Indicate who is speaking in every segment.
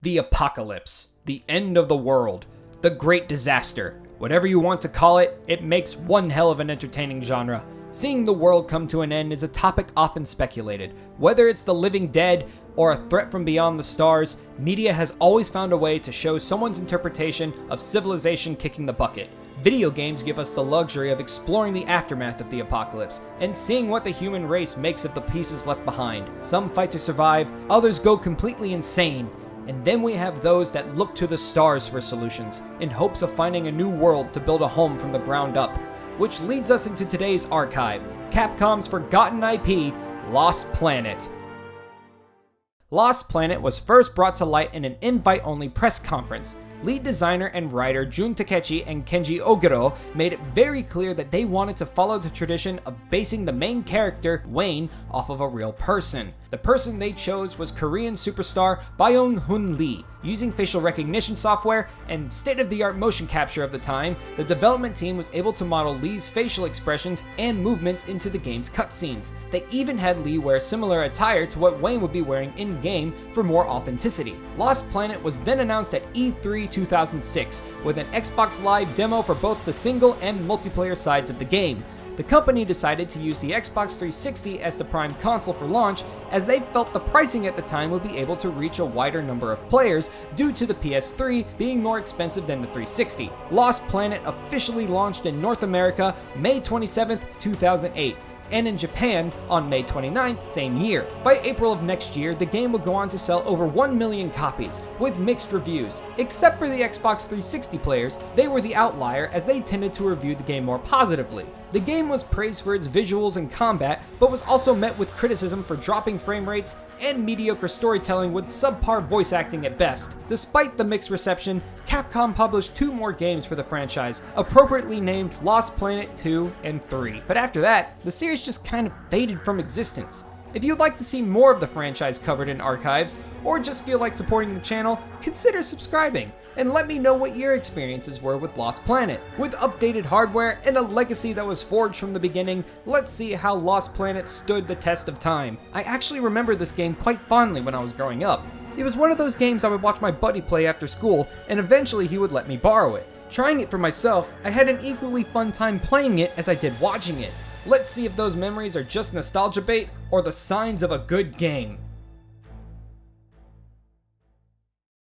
Speaker 1: The apocalypse, the end of the world, the great disaster. Whatever you want to call it, it makes one hell of an entertaining genre. Seeing the world come to an end is a topic often speculated. Whether it's the living dead or a threat from beyond the stars, media has always found a way to show someone's interpretation of civilization kicking the bucket. Video games give us the luxury of exploring the aftermath of the apocalypse and seeing what the human race makes of the pieces left behind. Some fight to survive, others go completely insane. And then we have those that look to the stars for solutions, in hopes of finding a new world to build a home from the ground up. Which leads us into today's archive, Capcom's forgotten IP, Lost Planet. Lost Planet was first brought to light in an invite-only press conference. Lead designer and writer Jun Takechi and Kenji Oguro made it very clear that they wanted to follow the tradition of basing the main character, Wayne, off of a real person. The person they chose was Korean superstar Byung-hun Lee. Using facial recognition software and state-of-the-art motion capture of the time, the development team was able to model Lee's facial expressions and movements into the game's cutscenes. They even had Lee wear similar attire to what Wayne would be wearing in-game for more authenticity. Lost Planet was then announced at E3 2006 with an Xbox Live demo for both the single and multiplayer sides of the game. The company decided to use the Xbox 360 as the prime console for launch, as they felt the pricing at the time would be able to reach a wider number of players due to the PS3 being more expensive than the 360. Lost Planet officially launched in North America May 27, 2008. And in Japan on May 29th, same year. By April of next year, the game would go on to sell over 1 million copies, with mixed reviews. Except for the Xbox 360 players, they were the outlier as they tended to review the game more positively. The game was praised for its visuals and combat, but was also met with criticism for dropping frame rates and mediocre storytelling with subpar voice acting at best. Despite the mixed reception, Capcom published 2 more games for the franchise, appropriately named Lost Planet 2 and 3. But after that, the series just kind of faded from existence. If you'd like to see more of the franchise covered in archives, or just feel like supporting the channel, consider subscribing, and let me know what your experiences were with Lost Planet. With updated hardware and a legacy that was forged from the beginning, let's see how Lost Planet stood the test of time. I actually remember this game quite fondly when I was growing up. It was one of those games I would watch my buddy play after school, and eventually he would let me borrow it. Trying it for myself, I had an equally fun time playing it as I did watching it. Let's see if those memories are just nostalgia bait or the signs of a good game.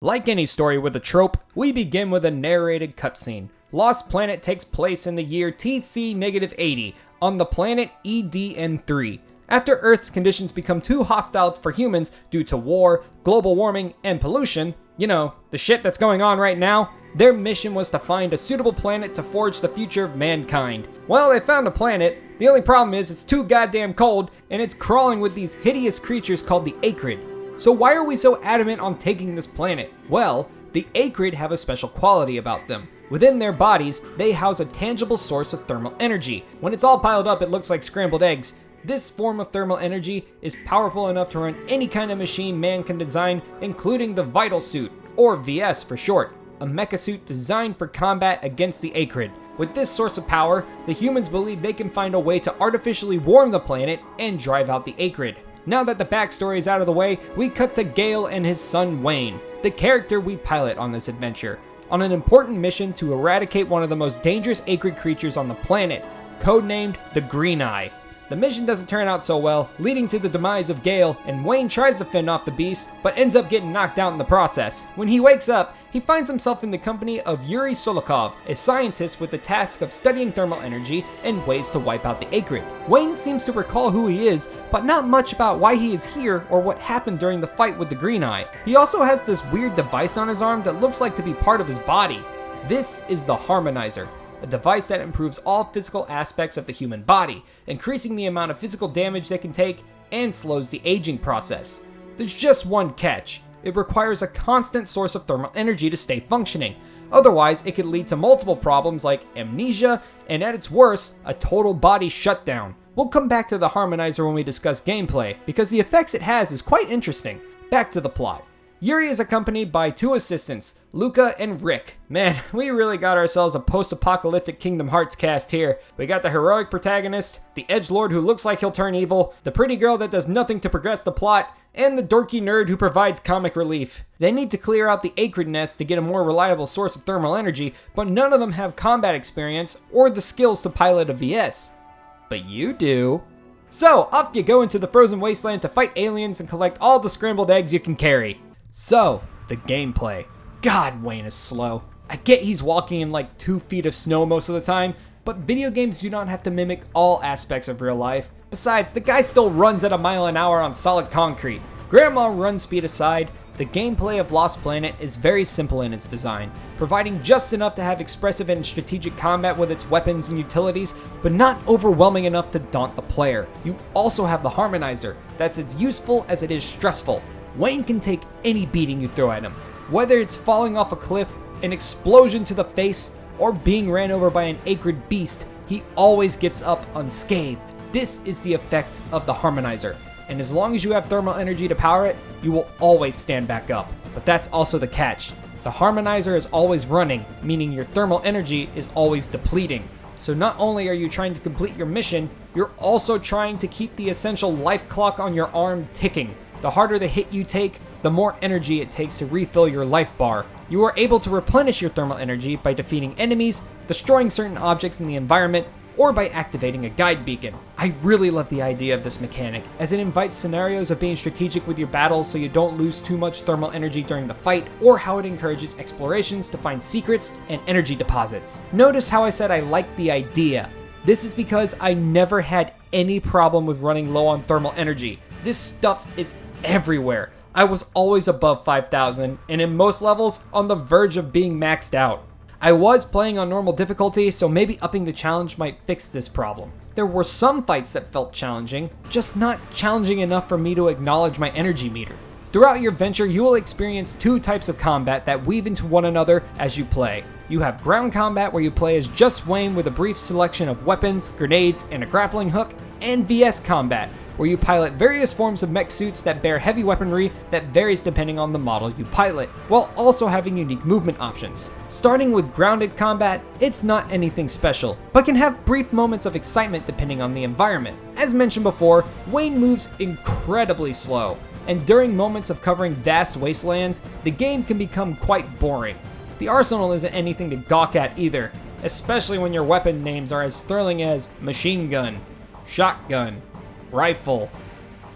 Speaker 1: Like any story with a trope, we begin with a narrated cutscene. Lost Planet takes place in the year TC-80 on the planet EDN3. After Earth's conditions become too hostile for humans due to war, global warming, and pollution, you know, the shit that's going on right now, their mission was to find a suitable planet to forge the future of mankind. Well, they found a planet. The only problem is it's too goddamn cold, and it's crawling with these hideous creatures called the Akrid. So why are we so adamant on taking this planet? Well, the Akrid have a special quality about them. Within their bodies, they house a tangible source of thermal energy. When it's all piled up, it looks like scrambled eggs. This form of thermal energy is powerful enough to run any kind of machine man can design, including the Vital Suit, or VS for short, a mecha suit designed for combat against the Akrid. With this source of power, the humans believe they can find a way to artificially warm the planet and drive out the Akrid. Now that the backstory is out of the way, we cut to Gale and his son Wayne, the character we pilot on this adventure, on an important mission to eradicate one of the most dangerous Akrid creatures on the planet, codenamed the Green Eye. The mission doesn't turn out so well, leading to the demise of Gale, and Wayne tries to fend off the beast, but ends up getting knocked out in the process. When he wakes up, he finds himself in the company of Yuri Solikov, a scientist with the task of studying thermal energy and ways to wipe out the Akrid. Wayne seems to recall who he is, but not much about why he is here or what happened during the fight with the Green Eye. He also has this weird device on his arm that looks like to be part of his body. This is the Harmonizer, a device that improves all physical aspects of the human body, increasing the amount of physical damage they can take and slows the aging process. There's just one catch. It requires a constant source of thermal energy to stay functioning. Otherwise, it could lead to multiple problems like amnesia and, at its worst, a total body shutdown. We'll come back to the Harmonizer when we discuss gameplay, because the effects it has is quite interesting. Back to the plot. Yuri is accompanied by 2 assistants, Luca and Rick. Man, we really got ourselves a post-apocalyptic Kingdom Hearts cast here. We got the heroic protagonist, the edgelord who looks like he'll turn evil, the pretty girl that does nothing to progress the plot, and the dorky nerd who provides comic relief. They need to clear out the Akrid nest to get a more reliable source of thermal energy, but none of them have combat experience or the skills to pilot a VS. But you do. So, off you go into the frozen wasteland to fight aliens and collect all the scrambled eggs you can carry. So, the gameplay. God, Wayne is slow. I get he's walking in like 2 feet of snow most of the time, but video games do not have to mimic all aspects of real life. Besides, the guy still runs at a mile an hour on solid concrete. Grandma run speed aside, the gameplay of Lost Planet is very simple in its design, providing just enough to have expressive and strategic combat with its weapons and utilities, but not overwhelming enough to daunt the player. You also have the Harmonizer, that's as useful as it is stressful. Wayne can take any beating you throw at him, whether it's falling off a cliff, an explosion to the face, or being ran over by an Akrid beast, he always gets up unscathed. This is the effect of the Harmonizer, and as long as you have thermal energy to power it, you will always stand back up. But that's also the catch. The Harmonizer is always running, meaning your thermal energy is always depleting. So not only are you trying to complete your mission, you're also trying to keep the essential life clock on your arm ticking. The harder the hit you take, the more energy it takes to refill your life bar. You are able to replenish your thermal energy by defeating enemies, destroying certain objects in the environment, or by activating a guide beacon. I really love the idea of this mechanic, as it invites scenarios of being strategic with your battles so you don't lose too much thermal energy during the fight, or how it encourages explorations to find secrets and energy deposits. Notice how I said I like the idea. This is because I never had any problem with running low on thermal energy. This stuff is everywhere. I was always above 5,000, and in most levels, on the verge of being maxed out. I was playing on normal difficulty, so maybe upping the challenge might fix this problem. There were some fights that felt challenging, just not challenging enough for me to acknowledge my energy meter. Throughout your venture, you will experience 2 types of combat that weave into one another as you play. You have ground combat, where you play as just Wayne with a brief selection of weapons, grenades, and a grappling hook, and VS combat, where you pilot various forms of mech suits that bear heavy weaponry that varies depending on the model you pilot, while also having unique movement options. Starting with grounded combat, it's not anything special, but can have brief moments of excitement depending on the environment. As mentioned before, Wayne moves incredibly slow, and during moments of covering vast wastelands, the game can become quite boring. The arsenal isn't anything to gawk at either, especially when your weapon names are as thrilling as machine gun, shotgun, rifle,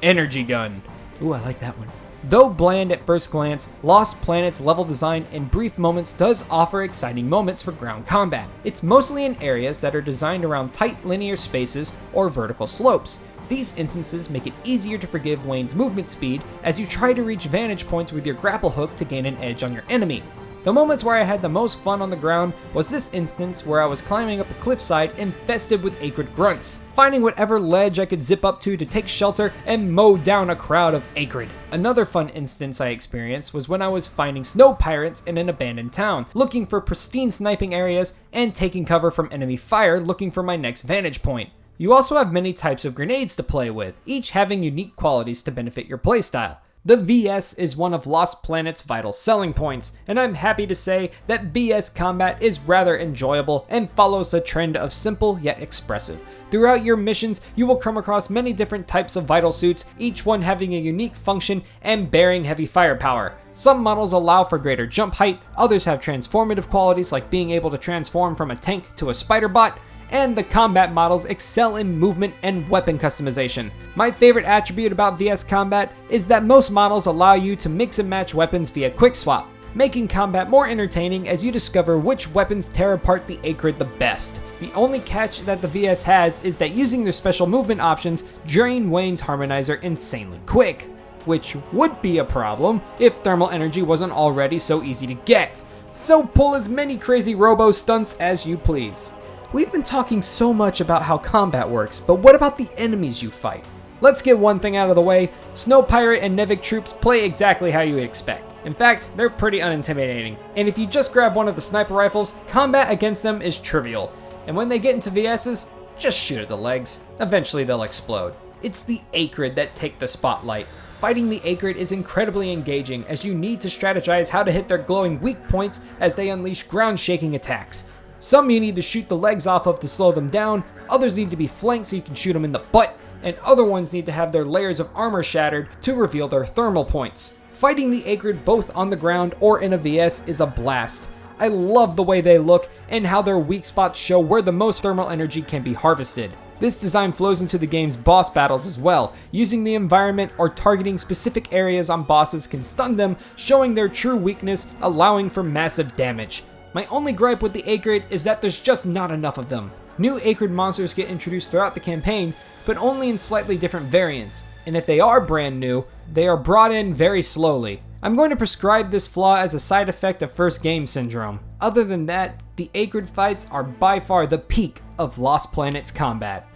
Speaker 1: energy gun. Ooh, I like that one. Though bland at first glance, Lost Planet's level design in brief moments does offer exciting moments for ground combat. It's mostly in areas that are designed around tight linear spaces or vertical slopes. These instances make it easier to forgive Wayne's movement speed as you try to reach vantage points with your grapple hook to gain an edge on your enemy. The moments where I had the most fun on the ground was this instance where I was climbing up a cliffside infested with Akrid grunts, finding whatever ledge I could zip up to take shelter and mow down a crowd of Akrid. Another fun instance I experienced was when I was finding snow pirates in an abandoned town, looking for pristine sniping areas and taking cover from enemy fire looking for my next vantage point. You also have many types of grenades to play with, each having unique qualities to benefit your playstyle. The VS is one of Lost Planet's vital selling points, and I'm happy to say that VS combat is rather enjoyable and follows a trend of simple yet expressive. Throughout your missions, you will come across many different types of vital suits, each one having a unique function and bearing heavy firepower. Some models allow for greater jump height, others have transformative qualities like being able to transform from a tank to a spider bot, and the combat models excel in movement and weapon customization. My favorite attribute about VS Combat is that most models allow you to mix and match weapons via quick swap, making combat more entertaining as you discover which weapons tear apart the Akrid the best. The only catch that the VS has is that using their special movement options drain Wayne's Harmonizer insanely quick, which would be a problem if thermal energy wasn't already so easy to get. So pull as many crazy robo stunts as you please. We've been talking so much about how combat works, but what about the enemies you fight? Let's get one thing out of the way. Snow Pirate and Nevik troops play exactly how you would expect. In fact, they're pretty unintimidating. And if you just grab one of the sniper rifles, combat against them is trivial. And when they get into VSs, just shoot at the legs. Eventually they'll explode. It's the Akrid that take the spotlight. Fighting the Akrid is incredibly engaging as you need to strategize how to hit their glowing weak points as they unleash ground-shaking attacks. Some you need to shoot the legs off of to slow them down, others need to be flanked so you can shoot them in the butt, and other ones need to have their layers of armor shattered to reveal their thermal points. Fighting the Akrid both on the ground or in a VS is a blast. I love the way they look and how their weak spots show where the most thermal energy can be harvested. This design flows into the game's boss battles as well. Using the environment or targeting specific areas on bosses can stun them, showing their true weakness, allowing for massive damage. My only gripe with the Akrid is that there's just not enough of them. New Akrid monsters get introduced throughout the campaign, but only in slightly different variants, and if they are brand new, they are brought in very slowly. I'm going to prescribe this flaw as a side effect of first game syndrome. Other than that, the Akrid fights are by far the peak of Lost Planet's combat.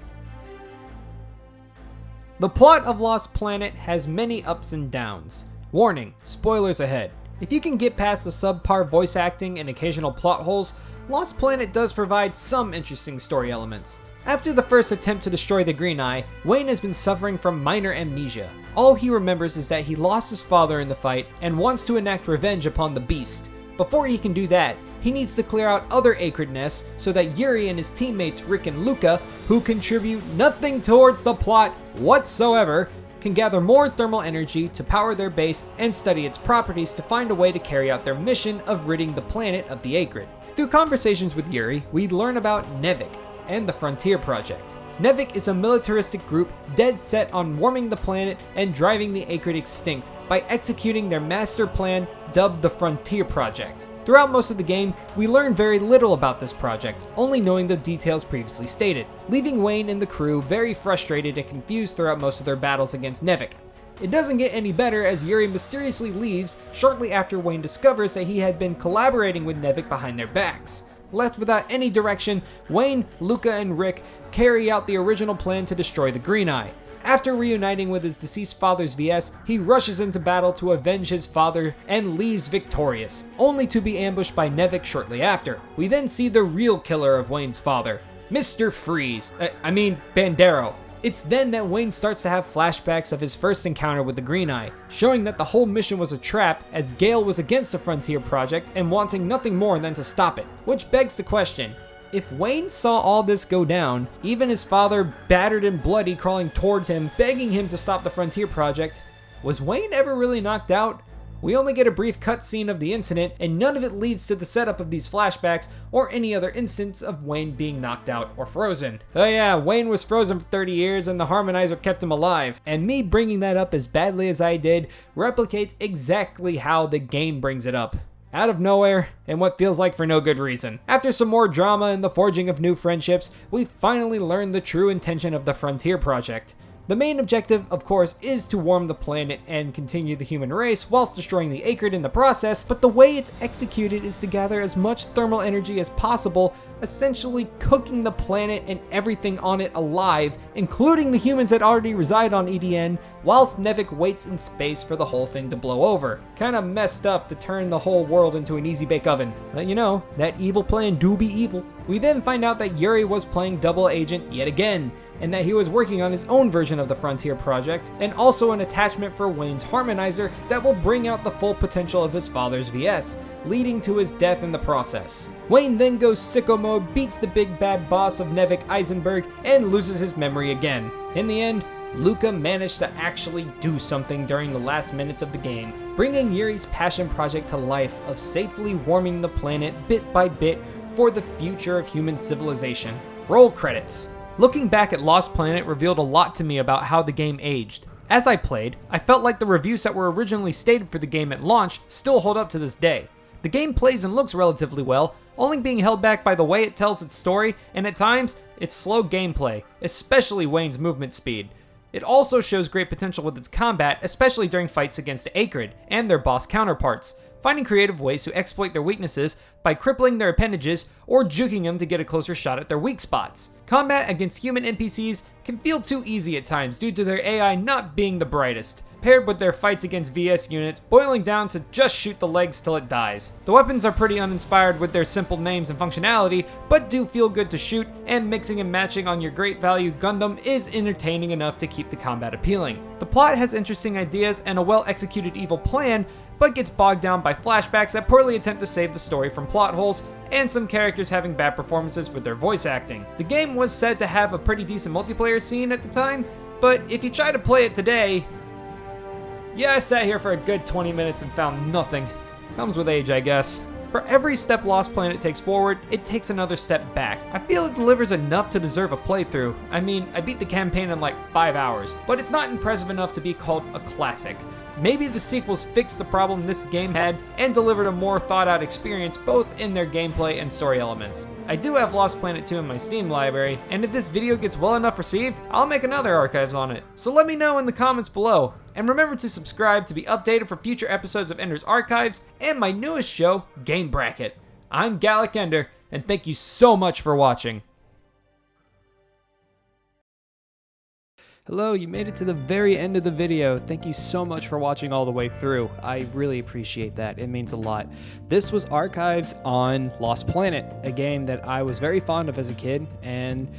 Speaker 1: The plot of Lost Planet has many ups and downs. Warning, spoilers ahead. If you can get past the subpar voice acting and occasional plot holes, Lost Planet does provide some interesting story elements. After the first attempt to destroy the Green Eye, Wayne has been suffering from minor amnesia. All he remembers is that he lost his father in the fight and wants to enact revenge upon the Beast. Before he can do that, he needs to clear out other Akrid nests so that Yuri and his teammates Rick and Luca, who contribute nothing towards the plot whatsoever, can gather more thermal energy to power their base and study its properties to find a way to carry out their mission of ridding the planet of the Akrid. Through conversations with Yuri, we learn about Nevik and the Frontier Project. Nevik is a militaristic group dead set on warming the planet and driving the Akrid extinct by executing their master plan dubbed the Frontier Project. Throughout most of the game, we learn very little about this project, only knowing the details previously stated, leaving Wayne and the crew very frustrated and confused throughout most of their battles against Nevik. It doesn't get any better as Yuri mysteriously leaves shortly after Wayne discovers that he had been collaborating with Nevik behind their backs. Left without any direction, Wayne, Luca, and Rick carry out the original plan to destroy the Green Eye. After reuniting with his deceased father's VS, he rushes into battle to avenge his father and leaves victorious, only to be ambushed by Nevik shortly after. We then see the real killer of Wayne's father, Mr. Freeze, Bandero. It's then that Wayne starts to have flashbacks of his first encounter with the Green Eye, showing that the whole mission was a trap as Gale was against the Frontier Project and wanting nothing more than to stop it. Which begs the question, if Wayne saw all this go down, even his father battered and bloody crawling towards him, begging him to stop the Frontier Project, was Wayne ever really knocked out? We only get a brief cutscene of the incident, and none of it leads to the setup of these flashbacks or any other instance of Wayne being knocked out or frozen. Oh yeah, Wayne was frozen for 30 years and the Harmonizer kept him alive. And me bringing that up as badly as I did replicates exactly how the game brings it up. Out of nowhere, and what feels like for no good reason. After some more drama and the forging of new friendships, we finally learn the true intention of the Frontier Project. The main objective, of course, is to warm the planet and continue the human race whilst destroying the Akrid in the process, but the way it's executed is to gather as much thermal energy as possible, essentially cooking the planet and everything on it alive, including the humans that already reside on EDN, whilst Nevik waits in space for the whole thing to blow over. Kinda messed up to turn the whole world into an easy bake oven, but you know, that evil plan do be evil. We then find out that Yuri was playing double agent yet again, and that he was working on his own version of the Frontier Project, and also an attachment for Wayne's Harmonizer that will bring out the full potential of his father's VS, leading to his death in the process. Wayne then goes sicko mode, beats the big bad boss of Nevik Eisenberg, and loses his memory again. In the end, Luca managed to actually do something during the last minutes of the game, bringing Yuri's passion project to life of safely warming the planet bit by bit for the future of human civilization. Roll credits. Looking back at Lost Planet revealed a lot to me about how the game aged. As I played, I felt like the reviews that were originally stated for the game at launch still hold up to this day. The game plays and looks relatively well, only being held back by the way it tells its story and at times, its slow gameplay, especially Wayne's movement speed. It also shows great potential with its combat, especially during fights against the Akrid and their boss counterparts, finding creative ways to exploit their weaknesses by crippling their appendages or juking them to get a closer shot at their weak spots. Combat against human NPCs can feel too easy at times due to their AI not being the brightest, paired with their fights against VS units boiling down to just shoot the legs till it dies. The weapons are pretty uninspired with their simple names and functionality, but do feel good to shoot, and mixing and matching on your great value Gundam is entertaining enough to keep the combat appealing. The plot has interesting ideas and a well executed evil plan, but gets bogged down by flashbacks that poorly attempt to save the story from plot holes, and some characters having bad performances with their voice acting. The game was said to have a pretty decent multiplayer scene at the time, But if you try to play it today, yeah, I sat here for a good 20 minutes and found nothing. Comes with age, I guess. For every step Lost Planet takes forward, it takes another step back. I feel it delivers enough to deserve a playthrough. I mean, I beat the campaign in like 5 hours, but it's not impressive enough to be called a classic. Maybe the sequels fixed the problem this game had and delivered a more thought out experience both in their gameplay and story elements. I do have Lost Planet 2 in my Steam library, and if this video gets well enough received, I'll make another archives on it. So let me know in the comments below. And remember to subscribe to be updated for future episodes of Ender's Archives and my newest show, Game Bracket. I'm GalicEnder, and thank you so much for watching. Hello, you made it to the very end of the video. Thank you so much for watching all the way through. I really appreciate that. It means a lot. This was Archives on Lost Planet, a game that I was very fond of as a kid, and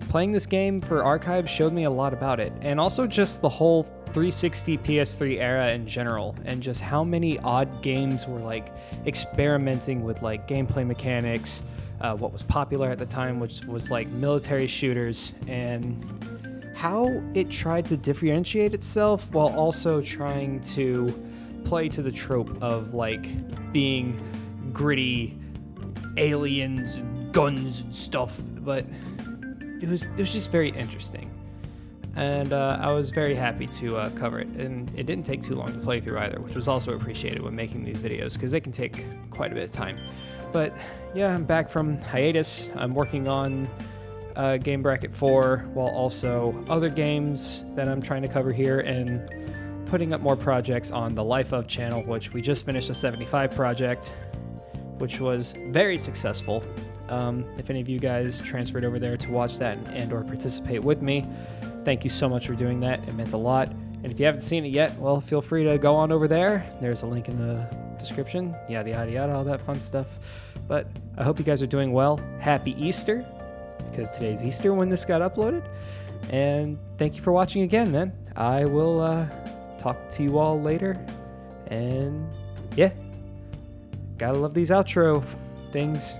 Speaker 1: playing this game for Archives showed me a lot about it, and also just the whole 360 PS3 era in general, and just how many odd games were like experimenting with like gameplay mechanics, what was popular at the time, which was like military shooters, and how it tried to differentiate itself while also trying to play to the trope of like being gritty aliens, guns and stuff, but it was just very interesting. And I was very happy to cover it, and it didn't take too long to play through either, which was also appreciated when making these videos because they can take quite a bit of time. But yeah, I'm back from hiatus. I'm working on Game Bracket 4 while also other games that I'm trying to cover here, and putting up more projects on the Life of channel, which we just finished the 75 project, which was very successful. If any of you guys transferred over there to watch that and or participate with me, thank you so much for doing that. It meant a lot. And if you haven't seen it yet, well, feel free to go on over there. There's a link in the description, yada yada yada, all that fun stuff. But I hope you guys are doing well. Happy Easter, because today's Easter when this got uploaded. And thank you for watching again, man. I will talk to you all later. And yeah, gotta love these outro things.